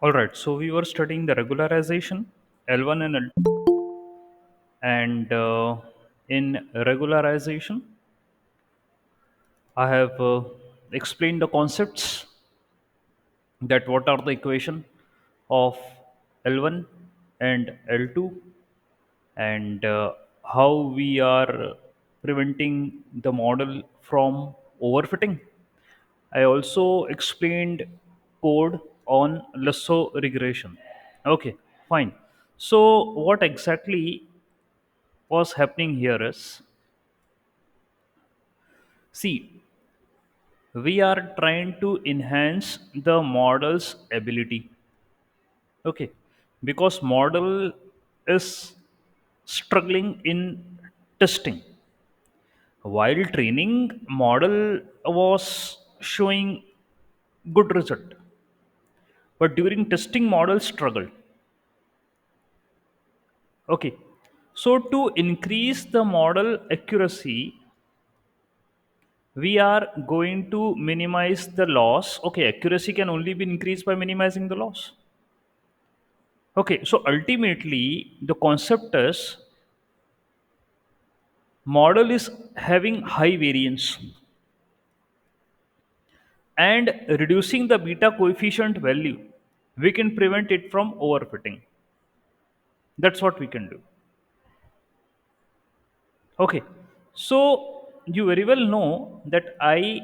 All right, so we were studying the regularization L1 and L2, and in regularization, I have explained the concepts that what are the equation of L1 and L2, and how we are preventing the model from overfitting. I also explained code on lasso regression. Okay, fine. So, what exactly was happening here is, see, we are trying to enhance the model's ability. Okay, because model is struggling in testing. While training, model was showing good result, but during testing, model struggled. Okay, so to increase the model accuracy, we are going to minimize the loss. Okay, accuracy can only be increased by minimizing the loss. Okay, so ultimately, the concept is model is having high variance and reducing the beta coefficient value. We can prevent it from overfitting. That's what we can do. Okay, so you very well know that I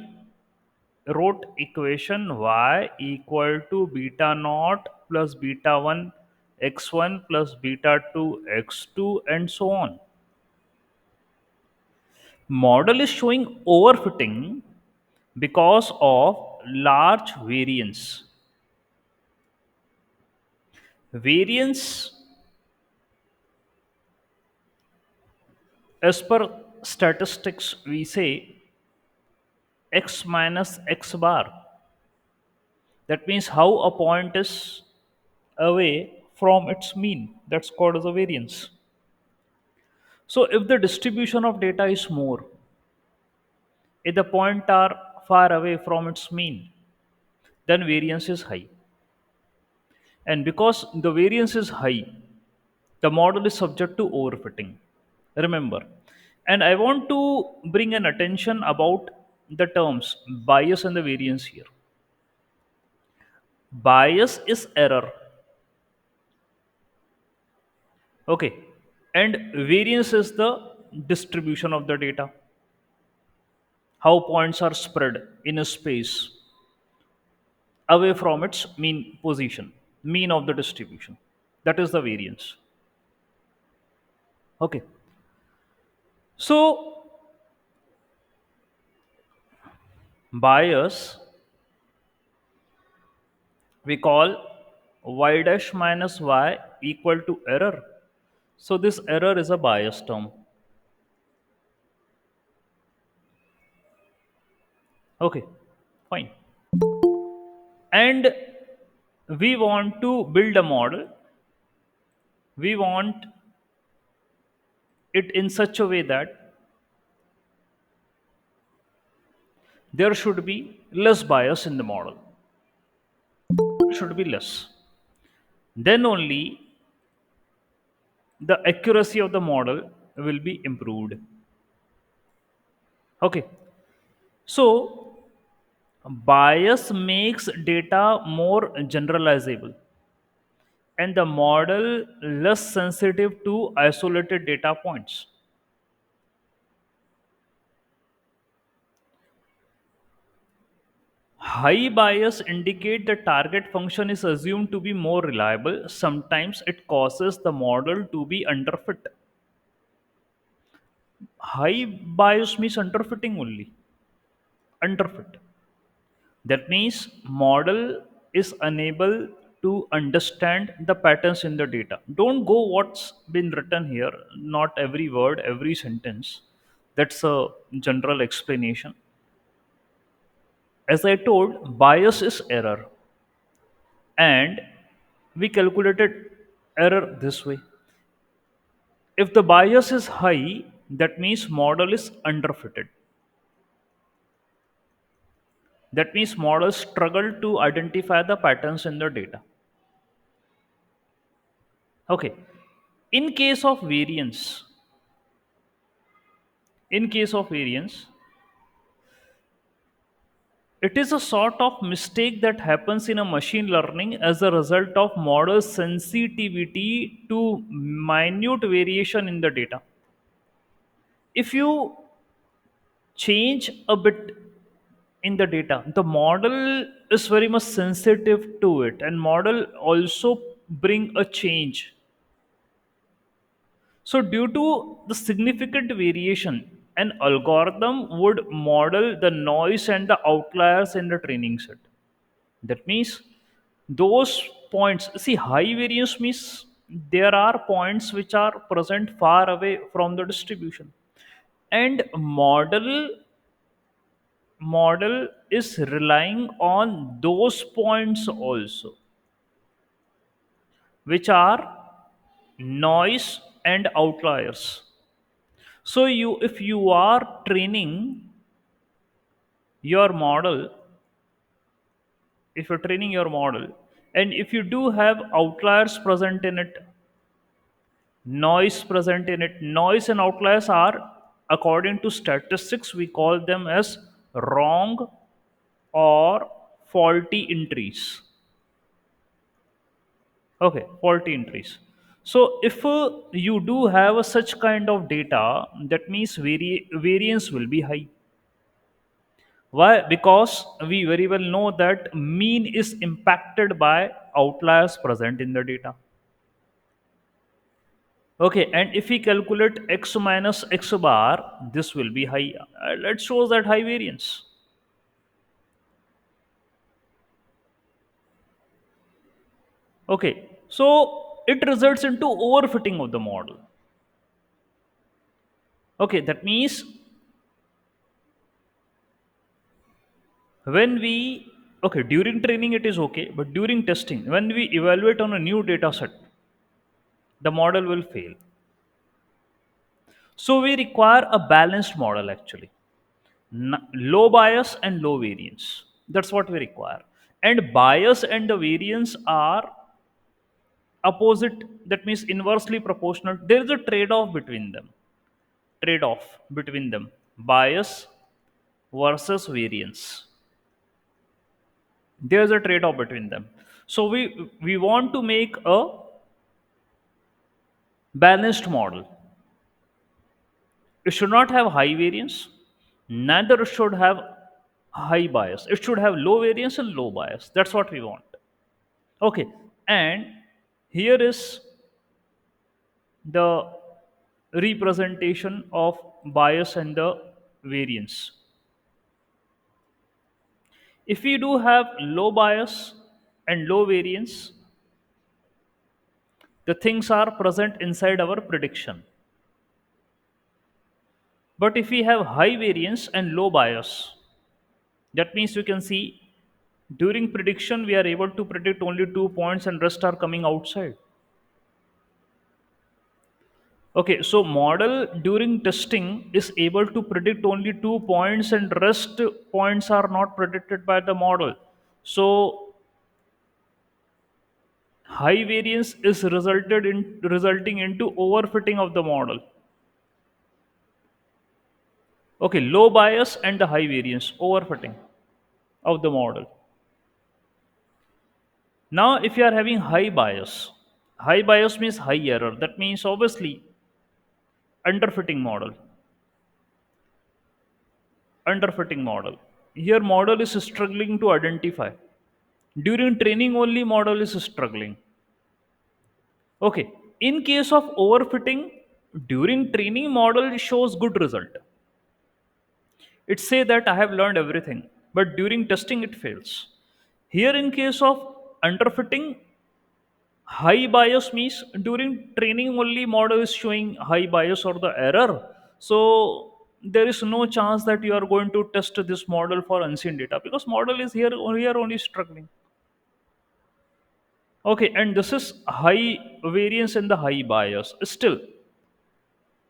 wrote equation y equal to beta naught plus beta 1 x1 plus beta 2 x2 and so on. Model is showing overfitting because of large variance. Variance, as per statistics, we say x minus x bar. That means how a point is away from its mean. That's called as a variance. So if the distribution of data is more, if the point are far away from its mean, then variance is high. And because the variance is high, the model is subject to overfitting. Remember. And I want to bring an attention about the terms bias and the variance here. Bias is error. Okay. And variance is the distribution of the data. How points are spread in a space away from its mean position, mean of the distribution. That is the variance. Okay. So bias we call y dash minus y equal to error. So this error is a bias term. Okay, fine. And we want to build a model. We want it in such a way that there should be less bias in the model. Should be less. Then only the accuracy of the model will be improved. Okay. So bias makes data more generalizable and the model less sensitive to isolated data points. High bias indicate the target function is assumed to be more reliable. Sometimes it causes the model to be underfit. High bias means underfitting only. Underfit. That means model is unable to understand the patterns in the data. Don't go what's been written here, not every word, every sentence. That's a general explanation. As I told, bias is error. And we calculated error this way. If the bias is high, that means model is underfitted. That means models struggle to identify the patterns in the data. Okay. In case of variance, in case of variance, it is a sort of mistake that happens in a machine learning as a result of model sensitivity to minute variation in the data. If you change a bit in the data, the model is very much sensitive to it, and model also bring a change. So due to the significant variation, an algorithm would model the noise and the outliers in the training set. That means those points, see, high variance means there are points which are present far away from the distribution, and model is relying on those points also, which are noise and outliers. So you, if you are training your model, if you're training your model, and if you do have outliers present in it, noise present in it, noise and outliers are, according to statistics, we call them as wrong or faulty entries. Okay, faulty entries. So if you do have a such kind of data, that means variance will be high. Why? Because we very well know that mean is impacted by outliers present in the data. Okay, and if we calculate x minus x bar, this will be high. Let's show that high variance. Okay, so it results into overfitting of the model. Okay, that means when we, okay, during training it is okay, but during testing, when we evaluate on a new data set, the model will fail. So we require a balanced model actually. Low bias and low variance. That's what we require. And bias and the variance are opposite, that means inversely proportional. There is a trade off between them. Trade off between them. Bias versus variance. There's a trade off between them. So we want to make a balanced model. It should not have high variance, neither should have high bias. It should have low variance and low bias. That's what we want. Okay, and here is the representation of bias and the variance. If we do have low bias and low variance, the things are present inside our prediction. But if we have high variance and low bias, that means you can see during prediction we are able to predict only 2 points and rest are coming outside. Okay, so model during testing is able to predict only 2 points and rest points are not predicted by the model. So high variance is resulting into overfitting of the model. Okay, low bias and the high variance, overfitting of the model. Now, if you are having high bias means high error. That means obviously underfitting model. Underfitting model. Here, model is struggling to identify. During training, only model is struggling. Okay. In case of overfitting, during training, model shows good result. It say that I have learned everything, but during testing it fails. Here, in case of underfitting, high bias means during training only model is showing high bias or the error. So there is no chance that you are going to test this model for unseen data because model is here only struggling. Okay, and this is high variance and the high bias. Still,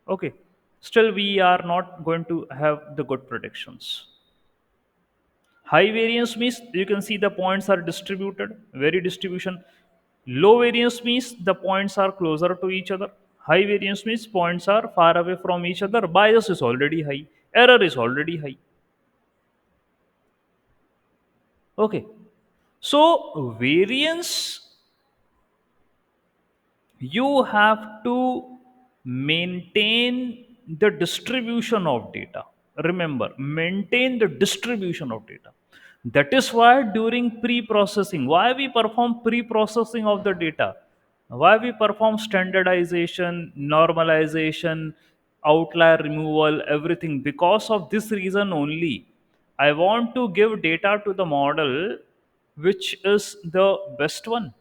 okay, still we are not going to have the good predictions. High variance means you can see the points are distributed, very distribution. Low variance means the points are closer to each other. High variance means points are far away from each other. Bias is already high, error is already high. Okay, so variance, you have to maintain the distribution of data. Remember, maintain the distribution of data. That is why during pre-processing, why we perform pre-processing of the data, why we perform standardization, normalization, outlier removal, everything, because of this reason only. I want to give data to the model which is the best one.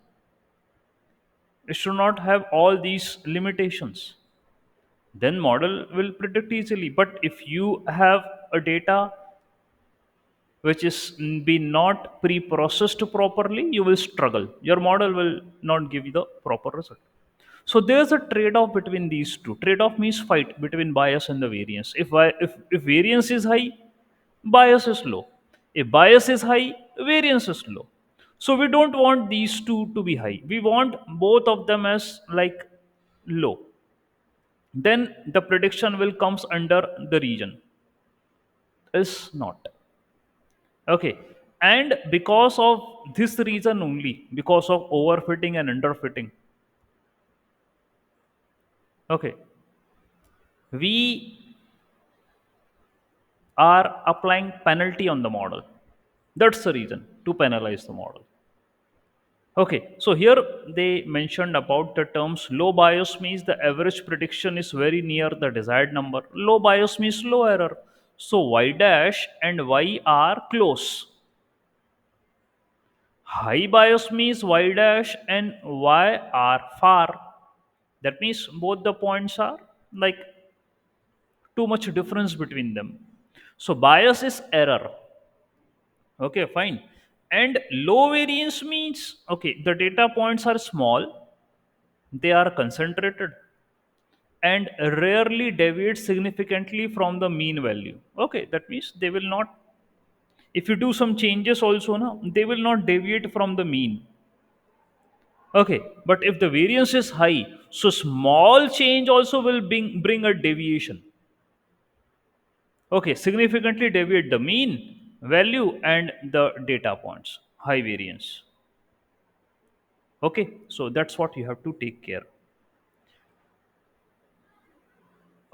It should not have all these limitations. Then model will predict easily. But if you have a data which is be not pre-processed properly, you will struggle. Your model will not give you the proper result. So there's a trade-off between these two. Trade-off means fight between bias and the variance. If variance is high, bias is low. If bias is high, variance is low. So we don't want these two to be high. We want both of them as like low. Then the prediction will comes under the region. Is not. Okay. And because of this reason only, because of overfitting and underfitting, okay, we are applying penalty on the model. That's the reason to penalize the model. Okay, so here they mentioned about the terms low bias means the average prediction is very near the desired number. Low bias means low error. So y dash and y are close. High bias means y dash and y are far. That means both the points are like too much difference between them. So bias is error. Okay, fine. And low variance means, okay, the data points are small, they are concentrated, and rarely deviate significantly from the mean value. Okay, that means they will not, if you do some changes also, now they will not deviate from the mean. Okay, but if the variance is high, so small change also will bring a deviation. Okay, significantly deviate the mean value and the data points, high variance. Okay, so that's what you have to take care.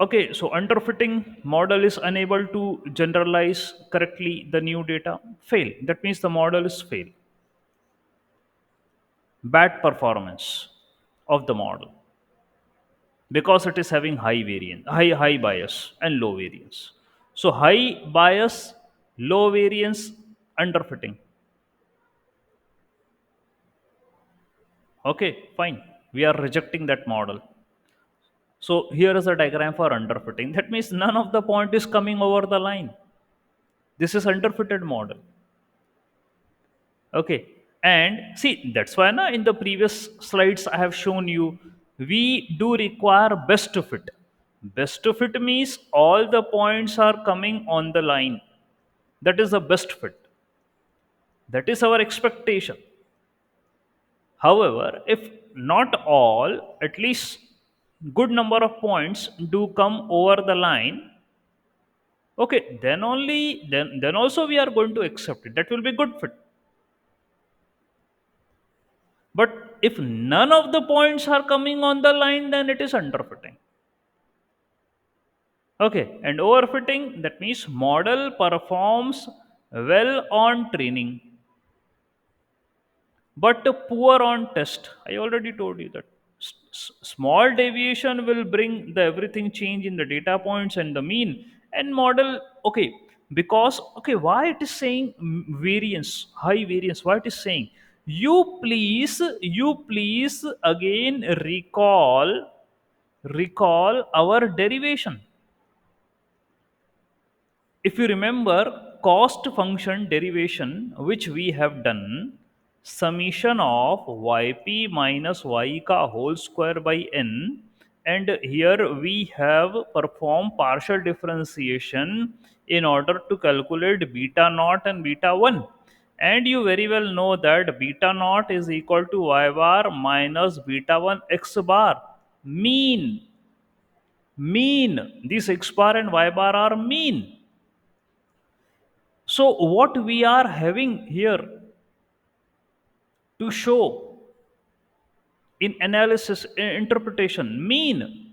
Okay, so underfitting model is unable to generalize correctly the new data. Fail. That means the model is fail. Bad performance of the model because it is having high variance, high bias and low variance. So high bias, low variance, underfitting. Okay, fine. We are rejecting that model. So here is a diagram for underfitting. That means none of the point is coming over the line. This is underfitted model. Okay. And see, that's why na, in the previous slides I have shown you, we do require best fit. Best fit means all the points are coming on the line. That is the best fit. That is our expectation. However, if not all, at least good number of points do come over the line, okay, then also we are going to accept it. That will be good fit. But if none of the points are coming on the line, then it is underfitting. Okay, and overfitting, that means model performs well on training, but poor on test. I already told you that small deviation will bring the everything change in the data points and the mean and model. Okay, because okay, why it is saying variance, high variance? Why it is saying? You please again recall our derivation. If you remember cost function derivation which we have done, summation of yp minus y ka whole square by n, and here we have performed partial differentiation in order to calculate beta naught and beta 1, And you very well know that beta naught is equal to y bar minus beta 1 x bar. Mean mean this x bar and y bar are mean. So what we are having here to show in analysis, interpretation, mean.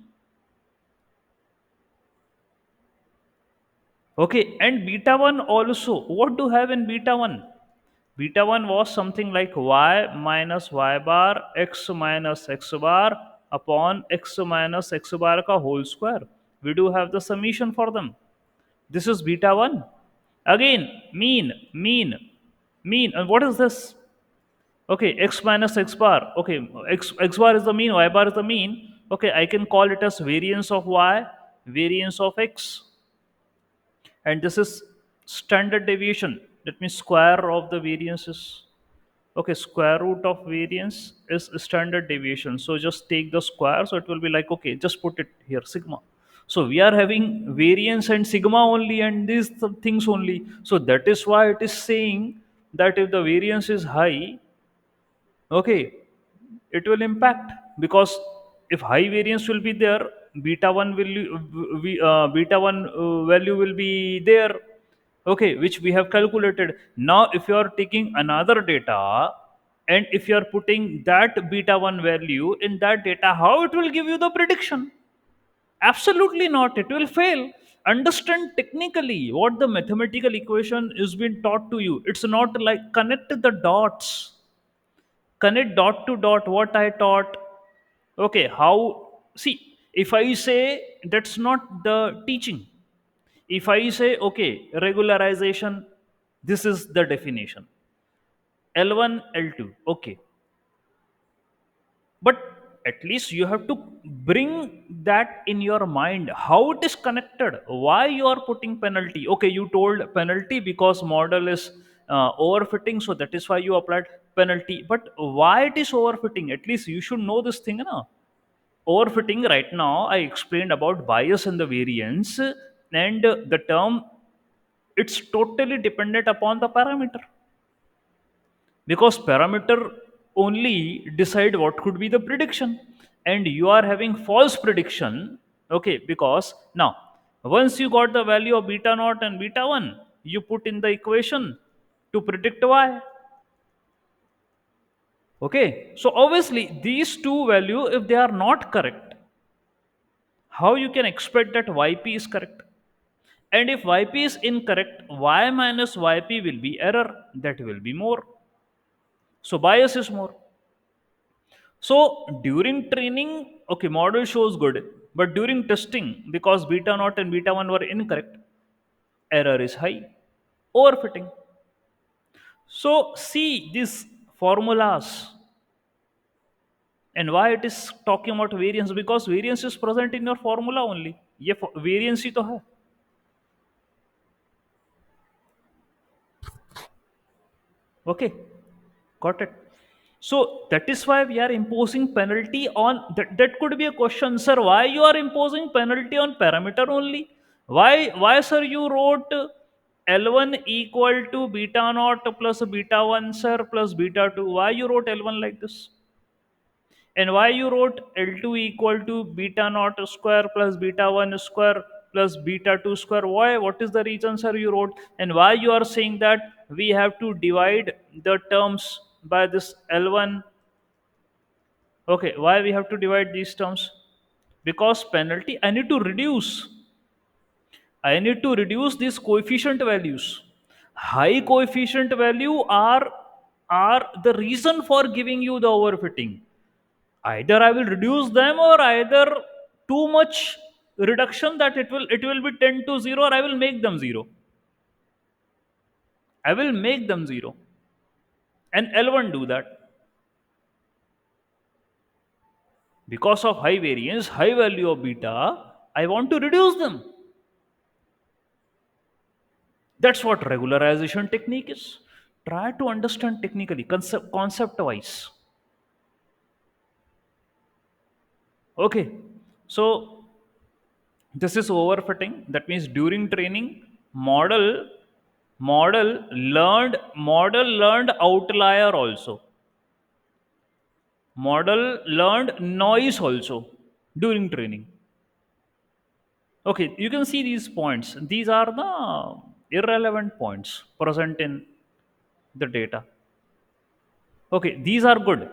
Okay, and beta 1 also, what do have in beta 1? Beta 1 was something like y minus y bar x minus x bar upon x minus x bar ka whole square. We do have the summation for them. This is beta 1. Again, mean. And what is this? Okay, x minus x bar. Okay, x bar is the mean, y bar is the mean. Okay, I can call it as variance of y, variance of x, and this is standard deviation. That means square of the variance is, okay, square root of variance is standard deviation. So just take the square. So it will be like, okay, just put it here, sigma. So we are having variance and sigma only, and these things only. So that is why it is saying that if the variance is high, okay, it will impact, because if high variance will be there, beta 1 will beta 1 value will be there, okay, which we have calculated. Now if you are taking another data, and if you are putting that beta 1 value in that data, how it will give you the prediction? Absolutely not, it will fail. Understand technically what the mathematical equation is being taught to you. It's not like connect the dots, connect dot to dot what I taught. Okay, how? See, if I say, that's not the teaching. If I say, okay, regularization, this is the definition, L1 L2, okay, but at least you have to bring that in your mind, how it is connected, why you are putting penalty. Okay, you told penalty because model is overfitting, so that is why you applied penalty. But why it is overfitting, at least you should know this thing, na? Overfitting, right now I explained about bias and the variance, and the term, it's totally dependent upon the parameter, because parameter only decide what could be the prediction, and you are having false prediction. Okay, because now once you got the value of beta naught and beta 1, you put in the equation to predict y. Okay, so obviously these two value, if they are not correct, how you can expect that yp is correct? And if yp is incorrect, y minus yp will be error, that will be more, so bias is more. So during training, okay, model shows good, but during testing, because beta naught and beta 1 were incorrect, error is high, overfitting. So see these formulas, and why it is talking about variance, because variance is present in your formula only. ये variance ही तो है. Okay, got it. So that is why we are imposing penalty on that. That could be a question, sir. Why you are imposing penalty on parameter only? Why, sir? You wrote L1 equal to beta naught plus beta 1, sir, plus beta 2. Why you wrote L1 like this? And why you wrote L2 equal to beta naught square plus beta 1 square plus beta 2 square? Why? What is the reason, sir, you wrote? And why you are saying that we have to divide the terms by this L1? Okay, why we have to divide these terms? Because penalty, I need to reduce these coefficient values. High coefficient value are the reason for giving you the overfitting. Either I will reduce them, or either too much reduction that it will be 10 to 0, or I will make them 0. I will make them 0. And L1 do that. Because of high variance, high value of beta, I want to reduce them. That's what regularization technique is. Try to understand technically, concept wise. Okay. So this is overfitting. That means during training, model Model learned outlier also. Model learned noise also during training. Okay, you can see these points. These are the irrelevant points present in the data. Okay, these are good,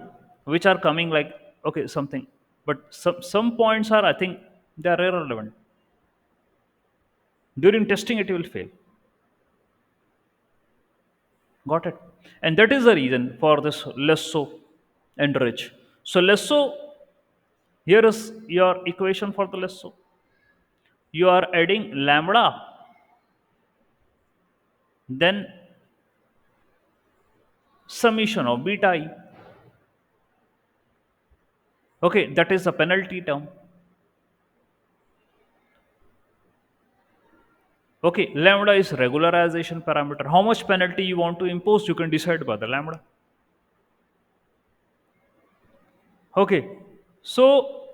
which are coming like okay something, but some points are I think they are irrelevant. During testing, it will fail. Got it? And that is the reason for this less so and rich. So less so, here is your equation for the less so. You are adding lambda, then summation of beta I. Okay, that is a penalty term. Okay, lambda is regularization parameter. How much penalty you want to impose, you can decide by the lambda. Okay, so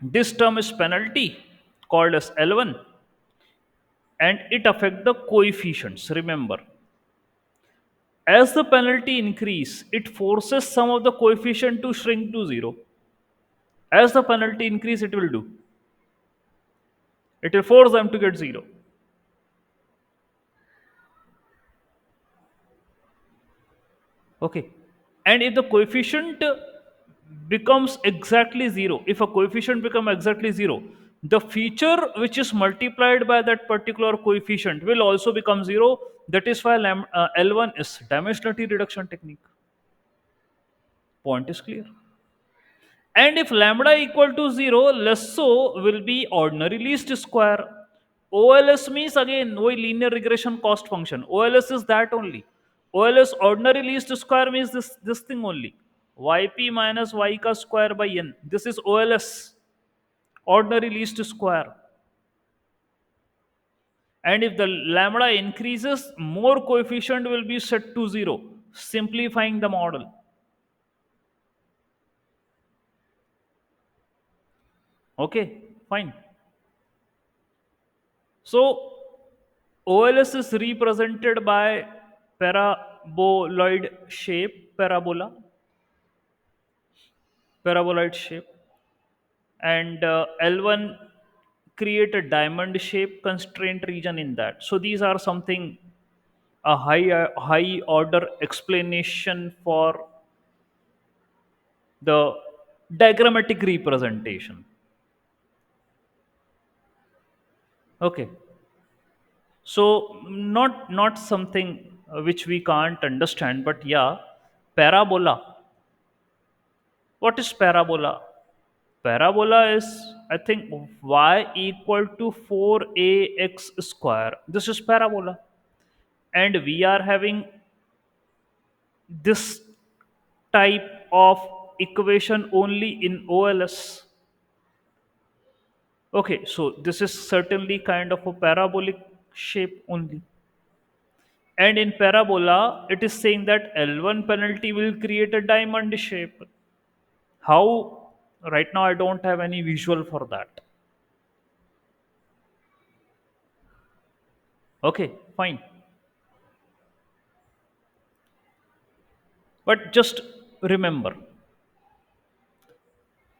this term is penalty called as L1 and it affect the coefficients. Remember, as the penalty increase, it forces some of the coefficient to shrink to zero. As the penalty increase, it will do. It will force them to get zero. Okay. And if the coefficient becomes exactly zero, if a coefficient become exactly zero, the feature which is multiplied by that particular coefficient will also become zero. That is why L1 is dimensionality reduction technique. Point is clear. And if lambda equal to 0, less so will be ordinary least square. OLS means again वही linear regression cost function. OLS is that only. OLS ordinary least square means this thing only. YP minus Y ka square by N. This is OLS, ordinary least square. And if the lambda increases, more coefficient will be set to 0, simplifying the model. Okay, fine. So OLS is represented by paraboloid shape, and L1 create a diamond shape constraint region in that. So these are something a high order explanation for the diagrammatic representation. Okay, so not something which we can't understand, but yeah, parabola. What is parabola? Parabola is, I think, y equal to 4ax square. This is parabola. And we are having this type of equation only in OLS. Okay, so this is certainly kind of a parabolic shape only. And in parabola, it is saying that L1 penalty will create a diamond shape. How? Right now, I don't have any visual for that. Okay, fine. But just remember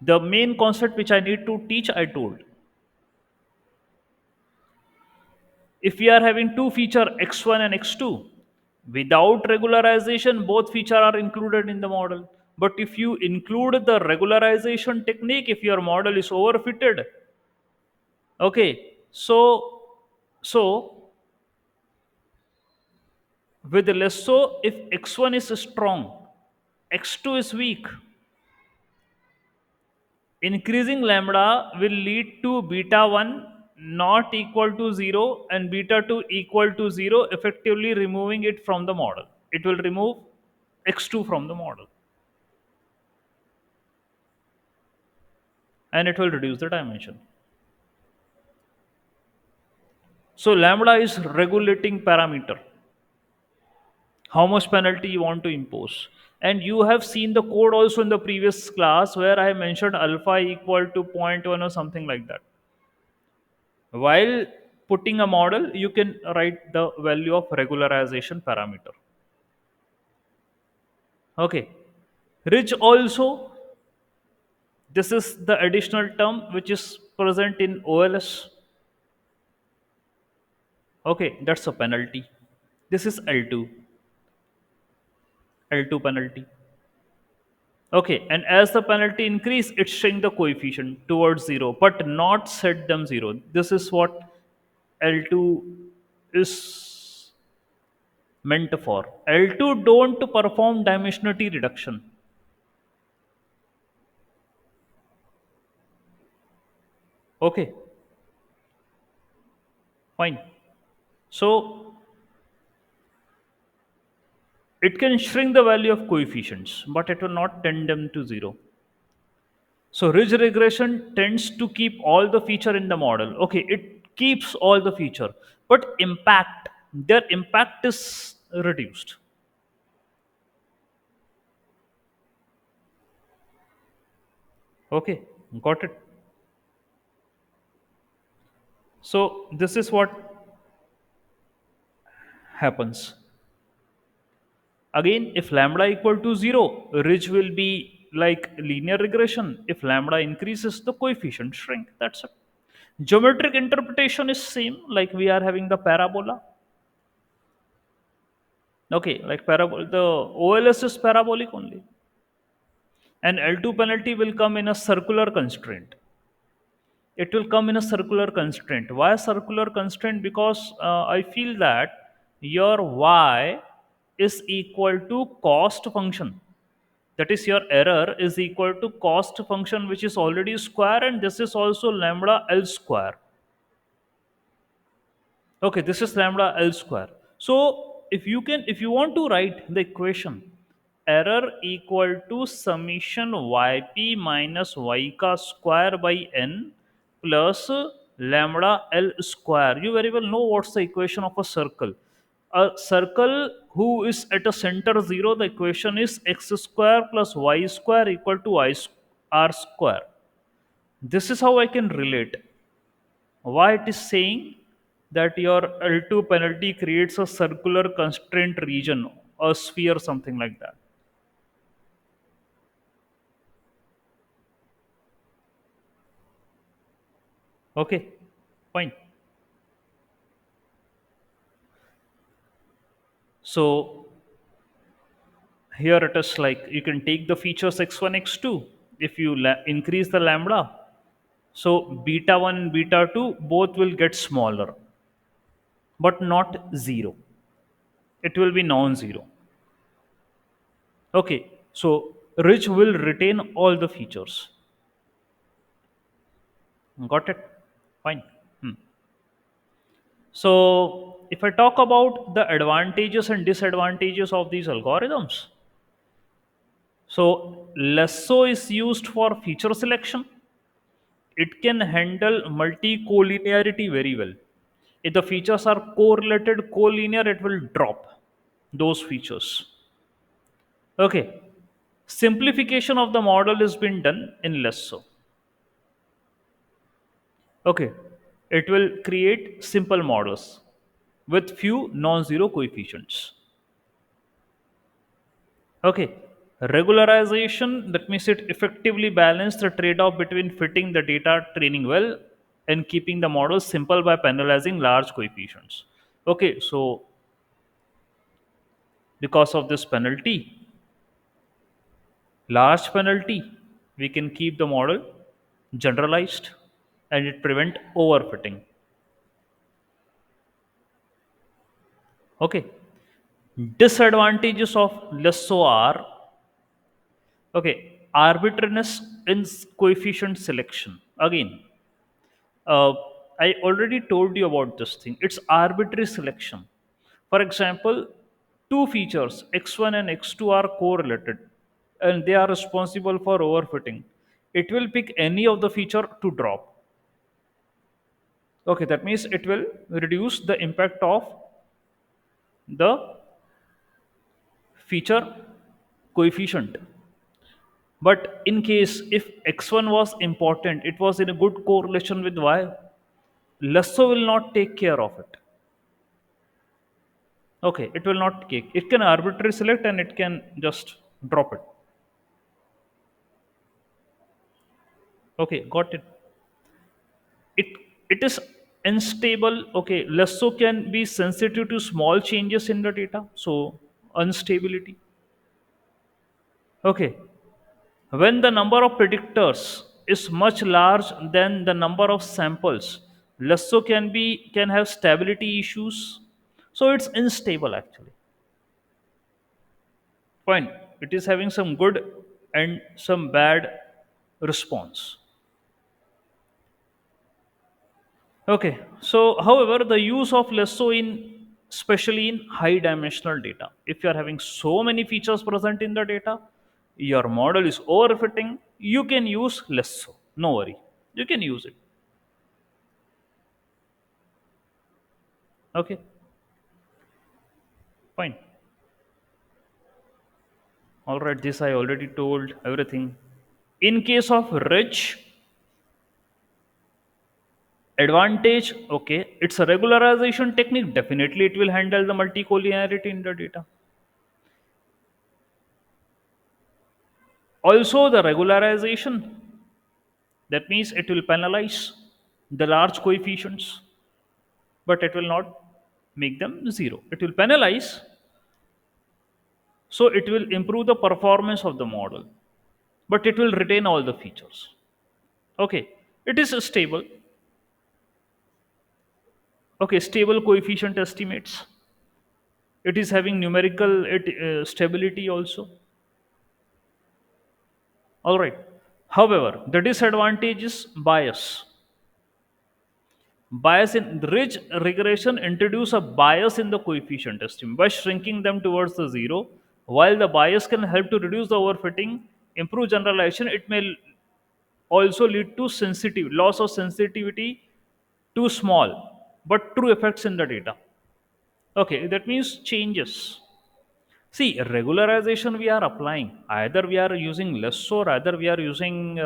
the main concept which I need to teach, I told. If we are having two feature x1 and x2, without regularization, both feature are included in the model. But if you include the regularization technique, if your model is overfitted, okay, so with less so, if x1 is strong, x2 is weak, increasing lambda will lead to beta 1 not equal to 0 and beta 2 equal to 0, effectively removing it from the model. It will remove x2 from the model and it will reduce the dimension. So, lambda is regulating parameter, how much penalty you want to impose. And you have seen the code also in the previous class where I mentioned alpha equal to zero point 0.1 or something like that. While putting a model, you can write the value of regularization parameter. Okay. Ridge also, this is the additional term which is present in OLS. Okay, that's a penalty. This is L2 penalty. Okay, and as the penalty increase, it shrink the coefficient towards zero, but not set them zero. This is what L2 is meant for. L2 don't perform dimensionality reduction. Okay, fine. So it can shrink the value of coefficients, but it will not tend them to zero. So ridge regression tends to keep all the feature in the model. Okay, it keeps all the feature, but their impact is reduced. Okay, got it. So this is what happens. Again, if lambda equal to zero, ridge will be like linear regression. If lambda increases, the coefficient shrink. That's it. Geometric interpretation is same, like we are having the parabola. Okay, like parabola, the OLS is parabolic only, and L2 penalty will come in a circular constraint. It will come in a circular constraint. Why circular constraint? Because I feel that your y is equal to cost function. That is, your error is equal to cost function, which is already square, and this is also lambda L square. Okay, this is lambda L square. So if you want to write the equation, error equal to summation yp minus yk square by n plus lambda L square. You very well know what's the equation of a circle. A circle who is at a center 0, the equation is x square plus y square equal to r square. This is how I can relate why it is saying that your L2 penalty creates a circular constraint region, a sphere, something like that. Okay, fine. So here it is like you can take the features x1, x2. If you increase the lambda, so beta 1 and beta 2 both will get smaller, but not zero. It will be non zero. Okay, so ridge will retain all the features. Got it? Fine. Hmm. So, if I talk about the advantages and disadvantages of these algorithms, so Lasso is used for feature selection. It can handle multi-collinearity very well. If the features are correlated collinear, it will drop those features. Okay. Simplification of the model has been done in Lasso. Okay. It will create simple models with few non-zero coefficients. Okay. Regularization, that means it effectively balances the trade off between fitting the data training well and keeping the model simple by penalizing large coefficients. Okay, so because of this penalty, large penalty, we can keep the model generalized and it prevent overfitting. Okay, disadvantages of Lasso are, okay, arbitrariness in coefficient selection. Again, uh, I already told you about this thing. It's arbitrary selection. For example, two features x1 and x2 are correlated and they are responsible for overfitting. It will pick any of the feature to drop. Okay, that means it will reduce the impact of the feature coefficient. But in case if x1 was important, it was in a good correlation with y, lasso will not take care of it. Okay, it will not take. It can arbitrarily select and it can just drop it. Okay, got it. It it is unstable. Okay, lasso can be sensitive to small changes in the data. So unstability. Okay, when the number of predictors is much large than the number of samples, lasso can have stability issues. So it's unstable actually. Fine. It is having some good and some bad response. Okay. So, however, the use of lasso in especially in high dimensional data, if you are having so many features present in the data, your model is overfitting, you can use lasso. No worry. You can use it. Okay. Fine. All right. This I already told everything. In case of rich advantage, okay, it's a regularization technique. Definitely it will handle the multicollinearity in the data. Also the regularization, that means it will penalize the large coefficients, but it will not make them zero. It will penalize, so it will improve the performance of the model, but it will retain all the features. Okay, it is stable. Okay, stable coefficient estimates. It is having numerical stability also. All right. However, the disadvantage is bias. Bias in ridge regression introduce a bias in the coefficient estimate by shrinking them towards the zero. While the bias can help to reduce the overfitting, improve generalization, it may also lead to sensitive loss of sensitivity to small but true effects in the data. Okay, that means changes. See, regularization we are applying. Either we are using less or either we are using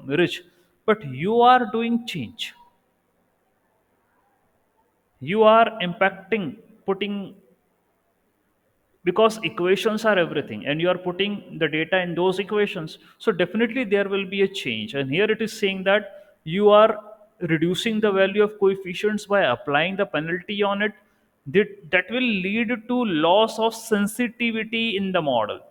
rich. But you are doing change. You are impacting, putting, because equations are everything and you are putting the data in those equations. So definitely there will be a change. And here it is saying that you are reducing the value of coefficients by applying the penalty on it. That will lead to loss of sensitivity in the model,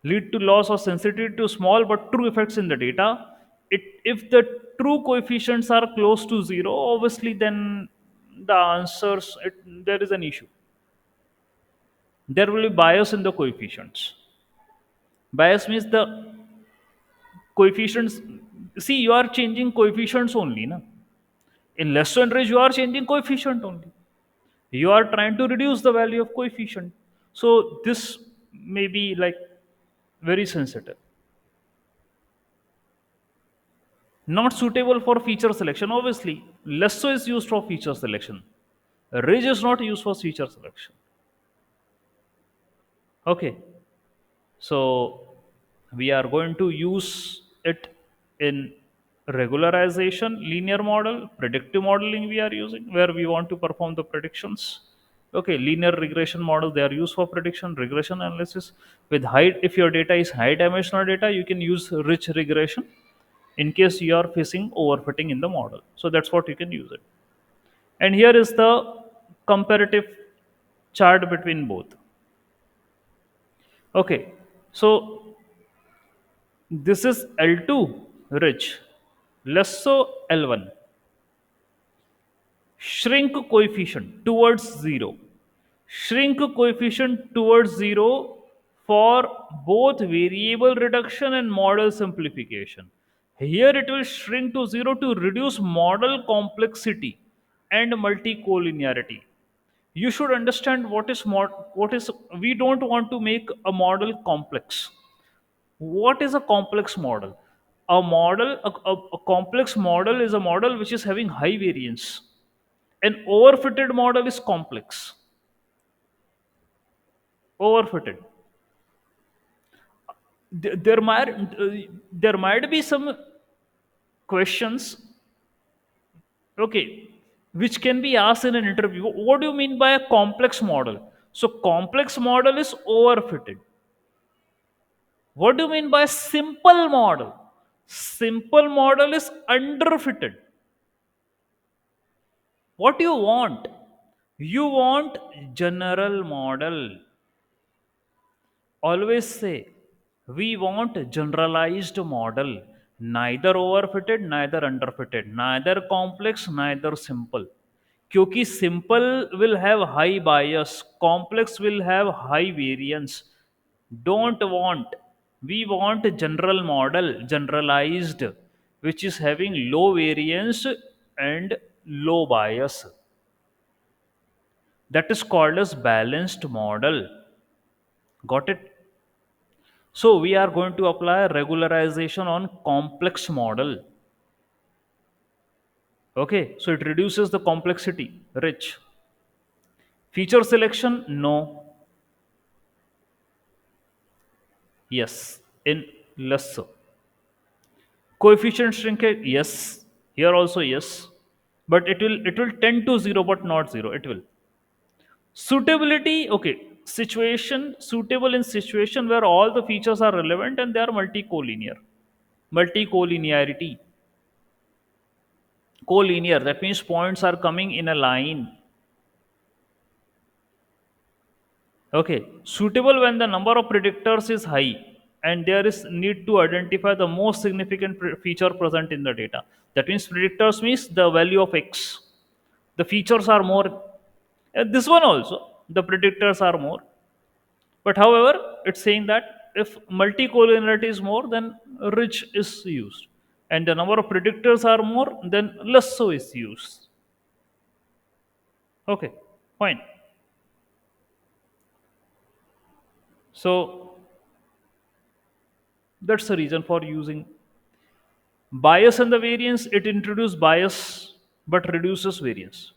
lead to loss of sensitivity to small but true effects in the data. If the true coefficients are close to zero, obviously then the answers, there is an issue. There will be bias in the coefficients. Bias means the coefficients. See, you are changing coefficients only. Na? In less and range, you are changing coefficient only. You are trying to reduce the value of coefficient. So this may be like very sensitive. Not suitable for feature selection. Obviously, Lesso is used for feature selection. Ridge is not used for feature selection. Okay, so we are going to use it in regularization, linear model, predictive modeling we are using where we want to perform the predictions. Okay, linear regression models they are used for prediction, regression analysis. With high, if your data is high dimensional data, you can use rich regression in case you are facing overfitting in the model. So that's what you can use it. And here is the comparative chart between both. Okay, so this is L2 rich, less so L1. Shrink coefficient towards zero. Shrink coefficient towards zero for both variable reduction and model simplification. Here it will shrink to zero to reduce model complexity and multicollinearity. You should understand what is. We don't want to make a model complex. What is a complex model? A complex model is a model which is having high variance. An overfitted model is complex. Overfitted. There might be some questions Okay, which can be asked in an interview, what do you mean by a complex model? So complex model is overfitted. What do you mean by simple model? Simple model is underfitted. What do you want? You want general model. Always say we want generalized model, neither overfitted, neither underfitted, neither complex, neither simple. क्योंकि simple will have high bias, complex will have high variance. Don't want. We want a general model, generalized, which is having low variance and low bias. That is called as balanced model. Got it? So we are going to apply regularization on complex model. Okay, so it reduces the complexity. Rich. Feature selection, no. Yes. In less so. Coefficient shrinkage, yes. Here also yes. But it will tend to zero, but not zero. It will. Suitability, okay. Situation suitable in situation where all the features are relevant and they are multi-collinear. Multi-collinearity. Collinear, that means points are coming in a line. Okay, suitable when the number of predictors is high and there is need to identify the most significant feature present in the data. That means predictors means the value of x. The features are more. This one also, the predictors are more. But however, it's saying that if multicollinearity is more, then rich is used. And the number of predictors are more, then less so is used. Okay, fine. So that's the reason for using bias and the variance. It introduces bias but reduces variance.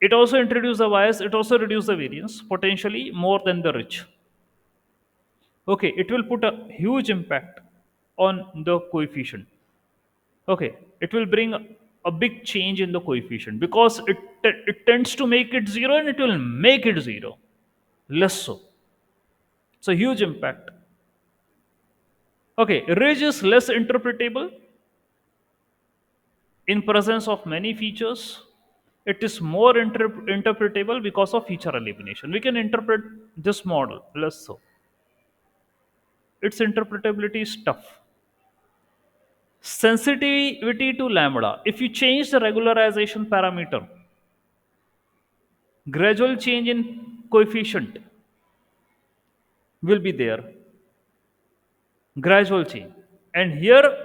It also introduces the bias, it also reduces the variance potentially more than the rich. Okay, it will put a huge impact on the coefficient. Okay, it will bring a big change in the coefficient because it tends to make it zero and it will make it zero. Less so. It's a huge impact. Okay, ridge is less interpretable in presence of many features. It is more interpretable because of feature elimination. We can interpret this model less so. Its interpretability is tough. Sensitivity to lambda. If you change the regularization parameter, gradual change in coefficient will be there. Gradual change. And here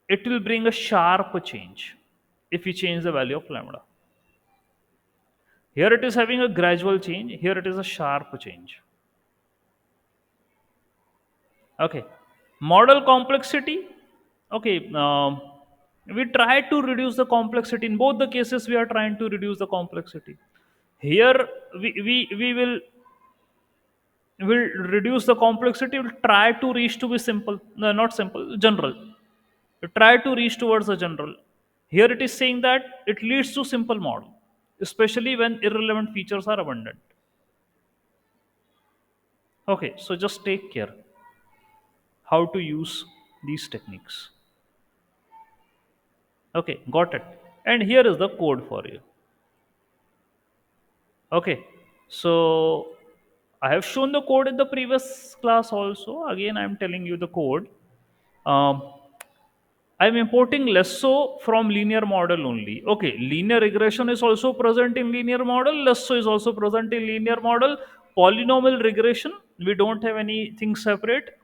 it will bring a sharp change if you change the value of lambda. Here it is having a gradual change, here it is a sharp change. Okay. Model complexity. Okay. We try to reduce the complexity. In both the cases, we are trying to reduce the complexity. Here, we will reduce the complexity. We'll try to reach to be simple. No, not simple, general. We try to reach towards the general. Here it is saying that it leads to simple model, especially when irrelevant features are abundant. Okay, so just take care how to use these techniques. Okay, got it. And here is the code for you. Okay, so I have shown the code in the previous class also. Again, I'm telling you the code. Um, I'm importing lesso from linear model only. Okay, linear regression is also present in linear model. Lesso is also present in linear model. Polynomial regression, we don't have anything separate.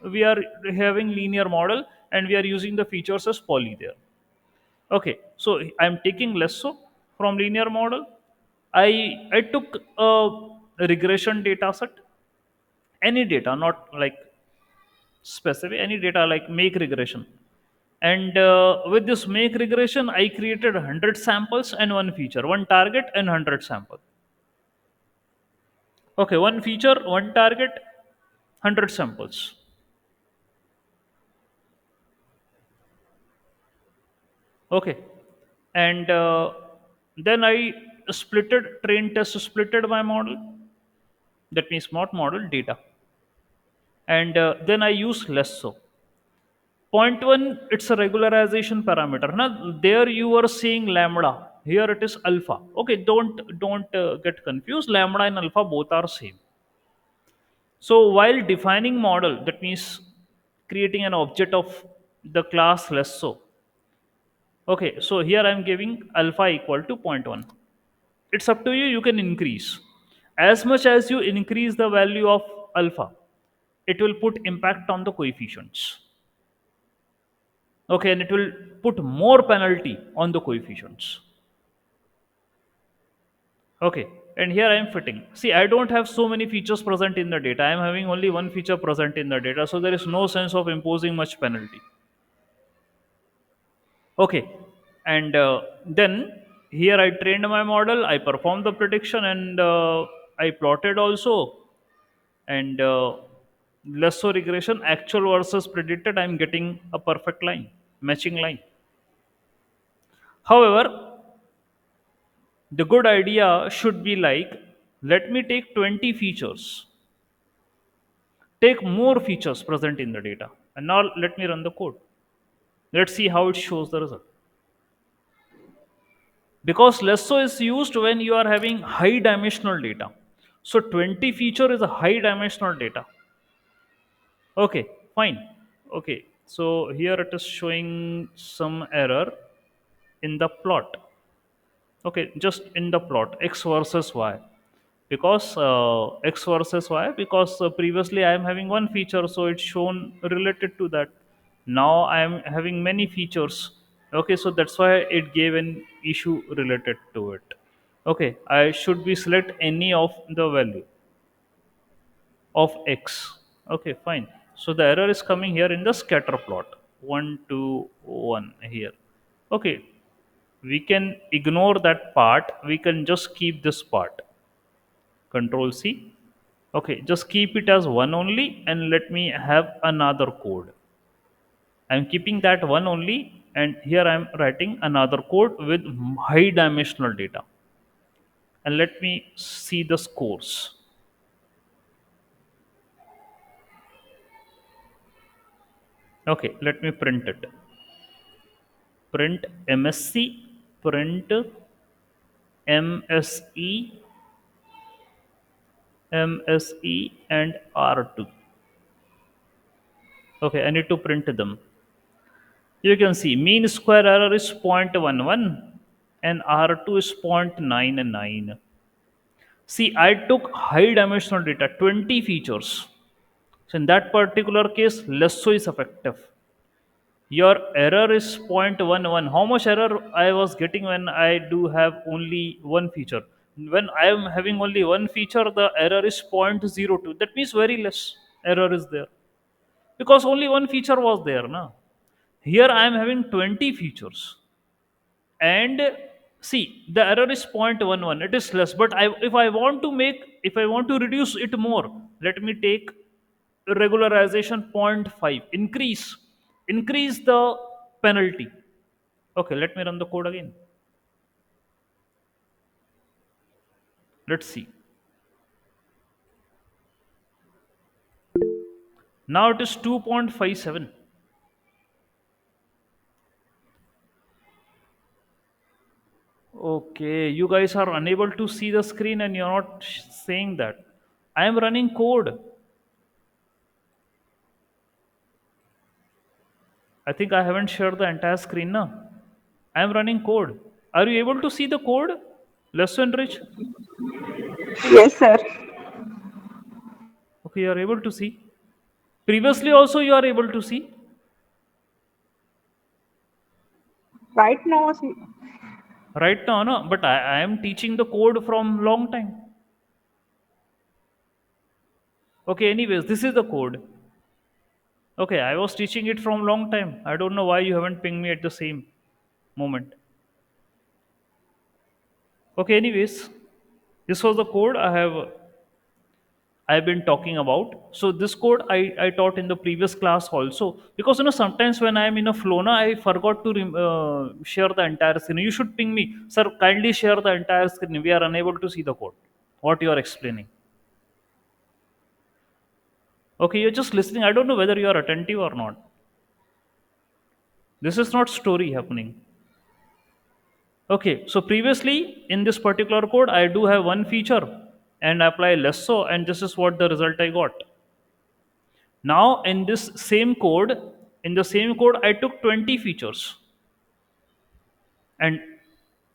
We are having linear model and we are using the features as poly there. Okay, so I'm taking lesso from linear model. I took a regression data set, any data, not like specific, any data like make regression. And with this make regression, I created 100 samples and one feature, one target and 100 sample. Okay, one feature, one target, 100 samples. Okay, and then I splitted train test splitted my model, that means not model data, and then I use less so. Point one, it's a regularization parameter. Now there you are seeing lambda. Here it is alpha. Okay, don't get confused. Lambda and alpha both are same. So while defining model, that means creating an object of the class less so. Okay, so here I'm giving alpha equal to point one. It's up to you. You can increase as much as you increase the value of alpha. It will put impact on the coefficients. Okay, and it will put more penalty on the coefficients. Okay, and here I am fitting. See, I don't have so many features present in the data. I am having only one feature present in the data, so there is no sense of imposing much penalty. Okay, and then here I trained my model, I performed the prediction, and I plotted also, and lasso regression, actual versus predicted. I'm getting a perfect line, matching line. However, the good idea should be like, let me take 20 features, take more features present in the data, and now let me run the code. Let's see how it shows the result. Because lasso is used when you are having high dimensional data. So 20 feature is a high dimensional data. Okay, fine. Okay, so here it is showing some error in the plot. Okay, just in the plot, x versus y, because x versus y, because previously I am having one feature, so it's shown related to that. Now I am having many features. Okay, so that's why it gave an issue related to it. Okay, I should be select any of the value of x. Okay, fine. So the error is coming here in the scatter plot, 1 2 1 here. Okay, we can ignore that part, we can just keep this part, control C. Okay, just keep it as one only, and let me have another code. I'm keeping that one only, and here I'm writing another code with high dimensional data, and let me see the scores. Okay, let me print it. Print MSC, print MSE, MSE, and R2. Okay, I need to print them. You can see mean square error is 0.11 and R2 is 0.99. See, I took high dimensional data, 20 features. So in that particular case, lasso is effective. Your error is 0.11. How much error I was getting when I do have only one feature? When I am having only one feature, the error is 0.02. That means very less error is there. Because only one feature was there. Na? Here I am having 20 features. And see, the error is 0.11. It is less. But if I want to if I want to reduce it more, let me take regularization zero point 0.5. Increase the penalty. Okay, let me run the code again. Let's see. Now it is 2.57. Okay, you guys are unable to see the screen and you're not saying that. I am running code. I think I haven't shared the entire screen now. I am running code. Are you able to see the code? Less enrich? Yes, sir. Okay, you are able to see. Previously also you are able to see. Right now, Right now, no, but I am teaching the code from long time. Okay, anyways, this is the code. Okay, I was teaching it from long time. I don't know why you haven't pinged me at the same moment. Okay, anyways, this was the code I have I've been talking about. So this code I taught in the previous class also, because sometimes when I'm in a Flona, I forgot to share the entire screen. You should ping me, sir. Kindly share the entire screen. We are unable to see the code. What you are explaining? Okay, you're just listening. I don't know whether you are attentive or not. This is not story happening. Okay, so previously in this particular code, I do have one feature and apply less so, and this is what the result I got. Now in the same code, I took 20 features and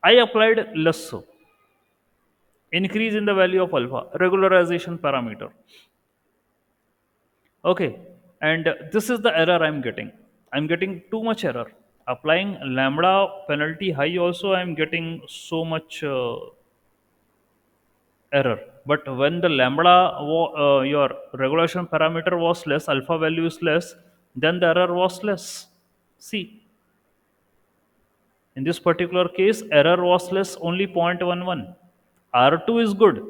I applied less so, increase in the value of alpha, regularization parameter. Okay, and this is the error I'm getting. I'm getting too much error. Applying lambda penalty high also, I'm getting so much error. But when the your regulation parameter was less, alpha value is less, then the error was less. See, in this particular case, error was less, only 0.11. R2 is good,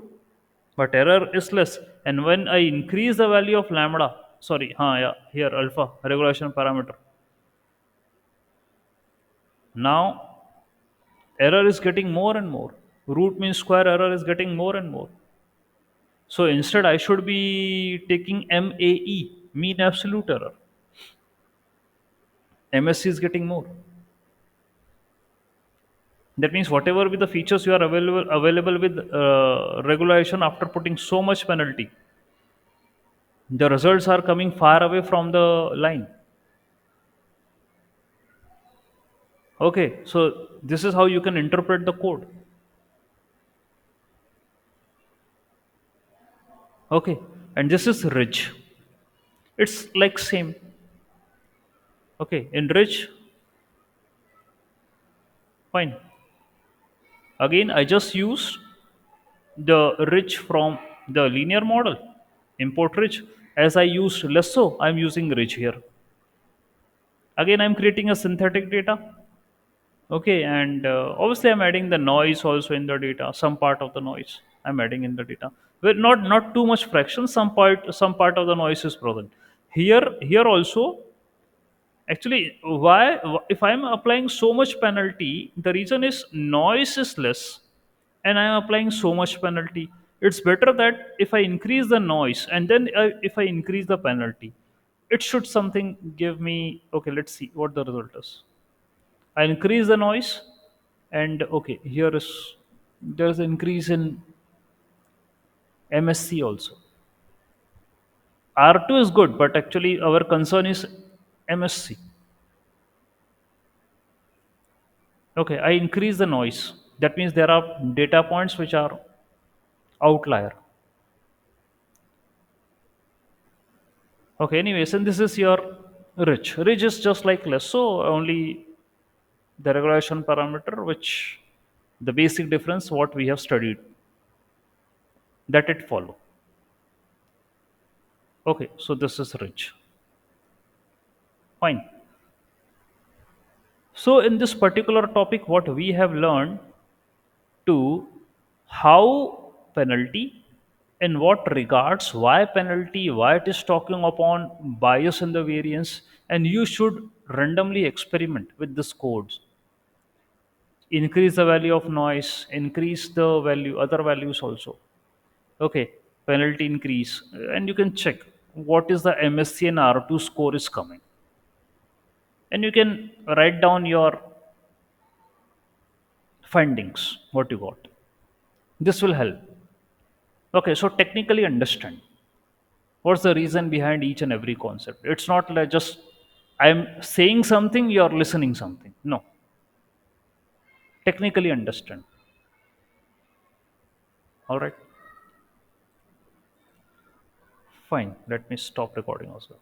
but error is less. And when I increase the value of lambda, sorry, yeah, here alpha, regulation parameter, now error is getting more and more. Root mean square error is getting more and more. So instead, I should be taking MAE, mean absolute error. MSC is getting more. That means whatever be the features you are available with regulation, after putting so much penalty, the results are coming far away from the line. Okay, so this is how you can interpret the code. Okay, and this is rich. It's like same. Okay, in rich, fine. Again, I just use the rich from the linear model, import rich. As I used lesso, I'm using rich here. Again, I'm creating a synthetic data. Okay, and obviously I'm adding the noise also in the data. Some part of the noise I'm adding in the data. Well, not too much fraction. Some part of the noise is present. Here also, actually, if I'm applying so much penalty, the reason is noise is less, and I'm applying so much penalty. It's better that if I increase the noise and then if I increase the penalty, it should something give me. Okay, let's see what the result is. I increase the noise, and okay, here is there's an increase in MSC also. R2 is good, but actually our concern is MSC. Okay, I increase the noise. That means there are data points which are outlier. Okay, anyways, and this is your rich. Rich is just like less, so only the regulation parameter, which the basic difference what we have studied, that it follow. Okay, so this is rich. Fine. So in this particular topic, what we have learned to how penalty, in what regards, why penalty, why it is talking upon bias in the variance, and you should randomly experiment with this codes. Increase the value of noise, increase the value, other values also. Okay, penalty increase, and you can check what is the MSC and R2 score is coming. And you can write down your findings, what you got. This will help. Okay, so technically understand what's the reason behind each and every concept. It's not like just I'm saying something, you're listening something. No, technically understand. All right, fine. Let me stop recording also.